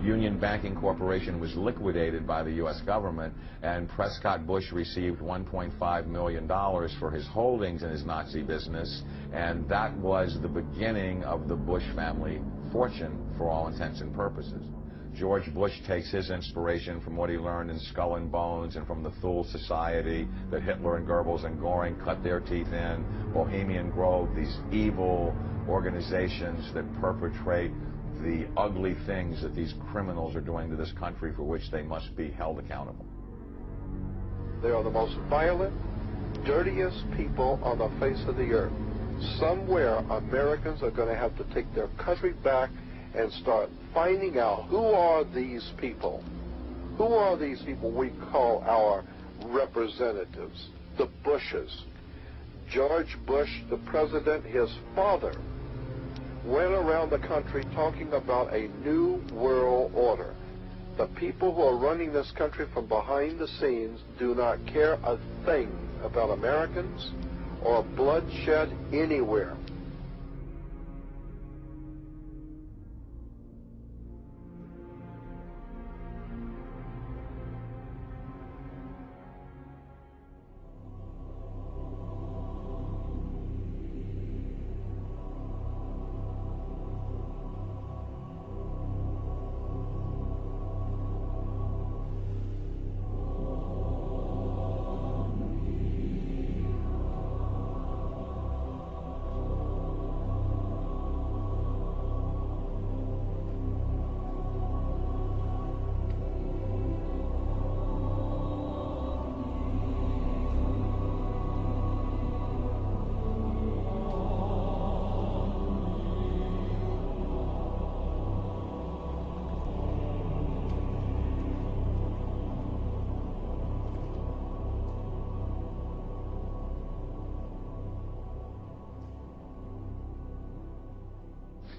Union Banking Corporation was liquidated by the U.S. government, and Prescott Bush received $1.5 million for his holdings in his Nazi business, and that was the beginning of the Bush family fortune for all intents and purposes. George Bush takes his inspiration from what he learned in Skull and Bones and from the Thule Society that Hitler and Goebbels and Goring cut their teeth in, Bohemian Grove, these evil organizations that perpetrate the ugly things that these criminals are doing to this country for which they must be held accountable. They are the most violent, dirtiest people on the face of the earth. Somewhere Americans are going to have to take their country back and start finding out who are these people. Who are these people we call our representatives, the Bushes. George Bush, the president, his father, went around the country talking about a new world order. The people who are running this country from behind the scenes do not care a thing about Americans or bloodshed anywhere.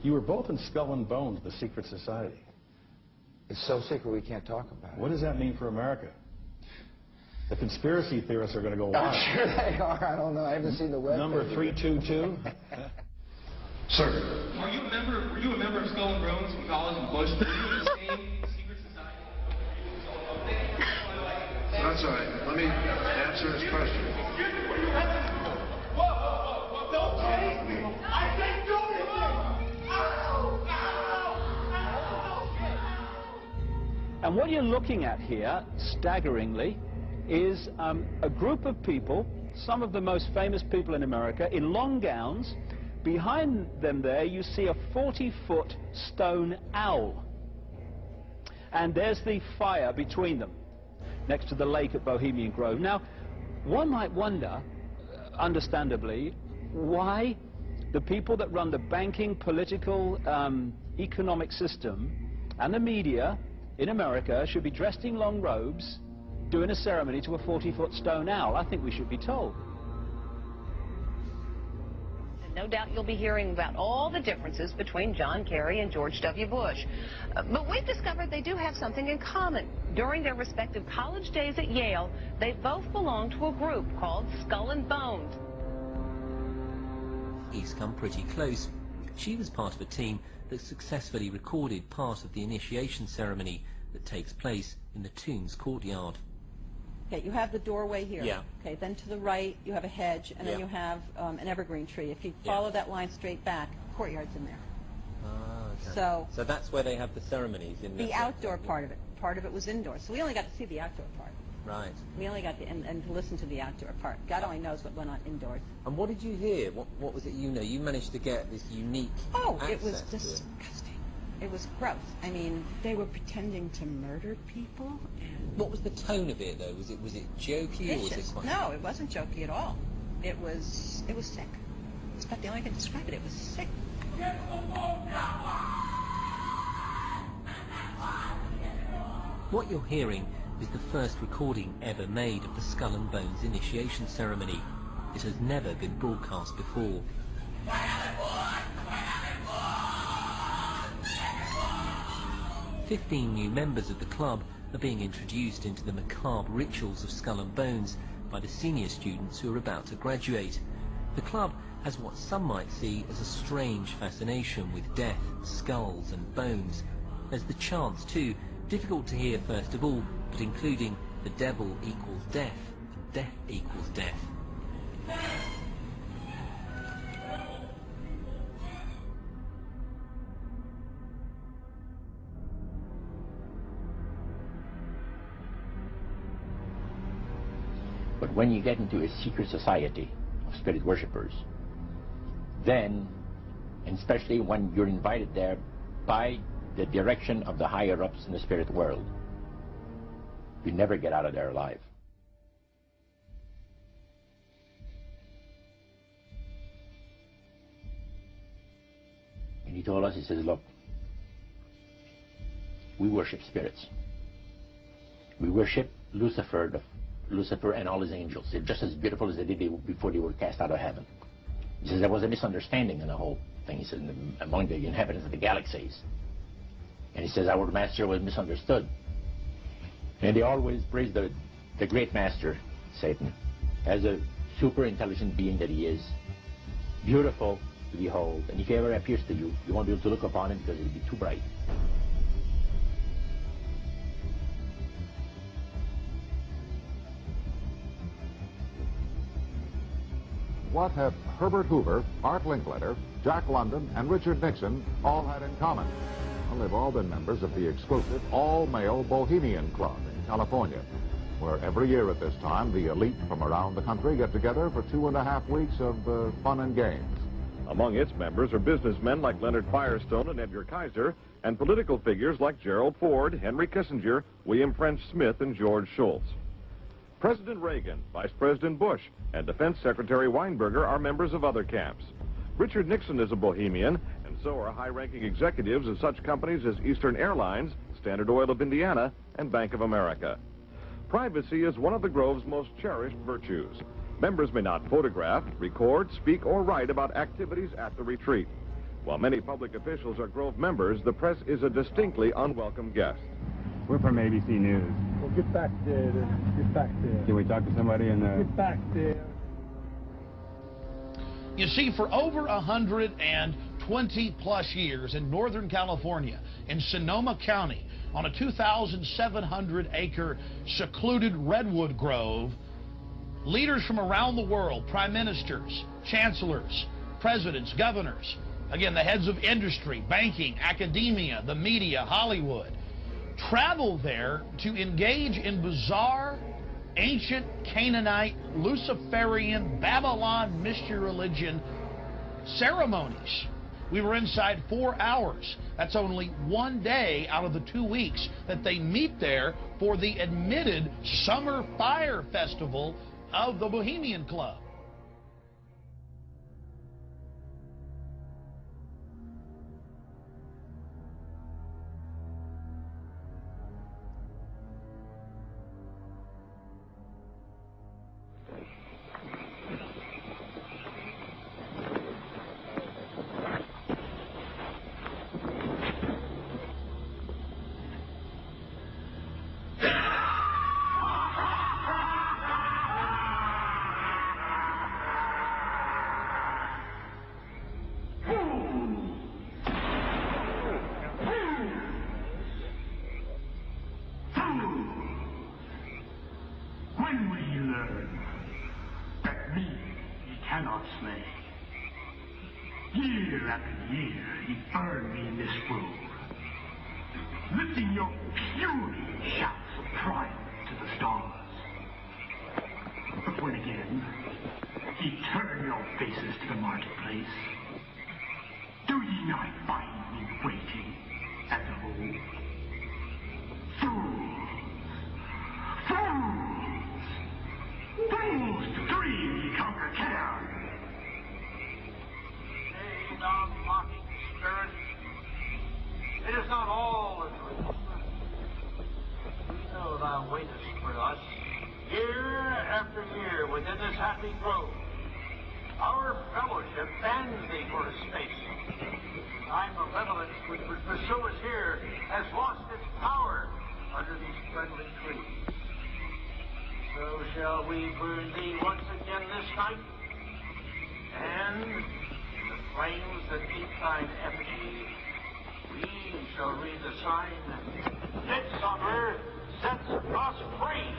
You were both in Skull and Bones, the secret society. It's so secret we can't talk about it. What does that mean for America? The conspiracy theorists are going to go wild. I'm sure they are. I don't know. I haven't seen the web. Number 322. Sir. Were you a member of Skull and Bones in college in Bush? Were you in the same secret society? That's all right. Let me answer his question. Whoa. Don't chase me. I said don't hit me. And what you're looking at here, staggeringly, is a group of people, some of the most famous people in America, in long gowns. Behind them there, you see a 40-foot stone owl. And there's the fire between them, next to the lake at Bohemian Grove. Now, one might wonder, understandably, why the people that run the banking, political, economic system and the media in America should be dressed in long robes doing a ceremony to a 40-foot stone owl. I think we should be told. No doubt you'll be hearing about all the differences between John Kerry and George W. Bush. But we've discovered they do have something in common. During their respective college days at Yale, they both belonged to a group called Skull and Bones. He's come pretty close. She was part of a team that successfully recorded part of the initiation ceremony that takes place in the tomb's courtyard. Okay, you have the doorway here. Yeah. Okay, then to the right you have a hedge, and then you have an evergreen tree. If you follow that line straight back, courtyard's in there. Ah, okay. So that's where they have the ceremonies in the outdoor part of it. Part of it was indoors, so we only got to see the outdoor part. Right. We only got to and to listen to the outdoor part. God only knows what went on indoors. And what did you hear? What was it you know? You managed to get this unique it was disgusting. It was gross. I mean, they were pretending to murder people. What was the tone of it, though? Was it jokey or was it quite... No, it wasn't jokey at all. It was sick. It's about the only way I can describe it. It was sick. What you're hearing is the first recording ever made of the Skull and Bones initiation ceremony. It has never been broadcast before. 15 new members of the club are being introduced into the macabre rituals of Skull and Bones by the senior students who are about to graduate. The club has what some might see as a strange fascination with death, skulls and bones. There's the chants too, difficult to hear first of all, but including the devil equals death, and death equals death. But when you get into a secret society of spirit worshippers, then, and especially when you're invited there by the direction of the higher-ups in the spirit world, you never get out of there alive. And he told us, he says, look, we worship spirits. We worship Lucifer and all his angels. They're just as beautiful as they did before they were cast out of heaven. He says there was a misunderstanding in the whole thing. He says among the inhabitants of the galaxies. And he says our master was misunderstood. And they always praise the great master, Satan, as a super intelligent being that he is, beautiful to behold. And if he ever appears to you, you won't be able to look upon him because it'll be too bright. What have Herbert Hoover, Art Linkletter, Jack London, and Richard Nixon all had in common? Well, they've all been members of the exclusive all-male Bohemian Club in California, where every year at this time, the elite from around the country get together for 2.5 weeks of fun and games. Among its members are businessmen like Leonard Firestone and Edgar Kaiser, and political figures like Gerald Ford, Henry Kissinger, William French Smith, and George Shultz. President Reagan, Vice President Bush, and Defense Secretary Weinberger are members of other camps. Richard Nixon is a Bohemian, and so are high-ranking executives of such companies as Eastern Airlines, Standard Oil of Indiana, and Bank of America. Privacy is one of the Grove's most cherished virtues. Members may not photograph, record, speak, or write about activities at the retreat. While many public officials are Grove members, the press is a distinctly unwelcome guest. We're from ABC News. Well, get back there. Get back there. Can we talk to somebody in the... Get back there. You see, for over 120-plus years in Northern California, in Sonoma County, on a 2,700-acre secluded redwood grove, leaders from around the world, prime ministers, chancellors, presidents, governors, again, the heads of industry, banking, academia, the media, Hollywood, travel there to engage in bizarre, ancient Canaanite, Luciferian, Babylon mystery religion ceremonies. We were inside 4 hours. That's only one day out of the 2 weeks that they meet there for the admitted Summer Fire Festival of the Bohemian Club. Year after year, he burned me in this grove, lifting your puny shouts of triumph to the stars. But when again, he turned your faces to the marketplace, do ye not find me waiting as of old? Fools! Fools! Fools to dream ye conquer care! Thou mocking spirit, it is not all a dream. We know thou waitest for us, year after year within this happy grove. Our fellowship bans thee for a space. Thy malevolence which would pursue us here has lost its power under these friendly trees. So shall we burn thee once again this night, and flames that eat thine effigy, We shall read the sign. Midsummer sets us free.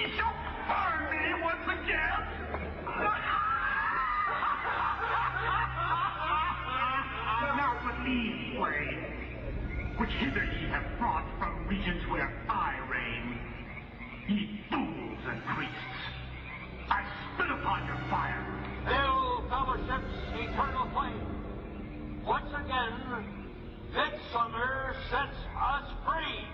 You shall burn me once again. Now but these ways, which hither ye have brought from regions where I reign. Ye fools and priests, I spit upon your fire. Hail fellowship's eternal flame. Once again, midsummer sets us free.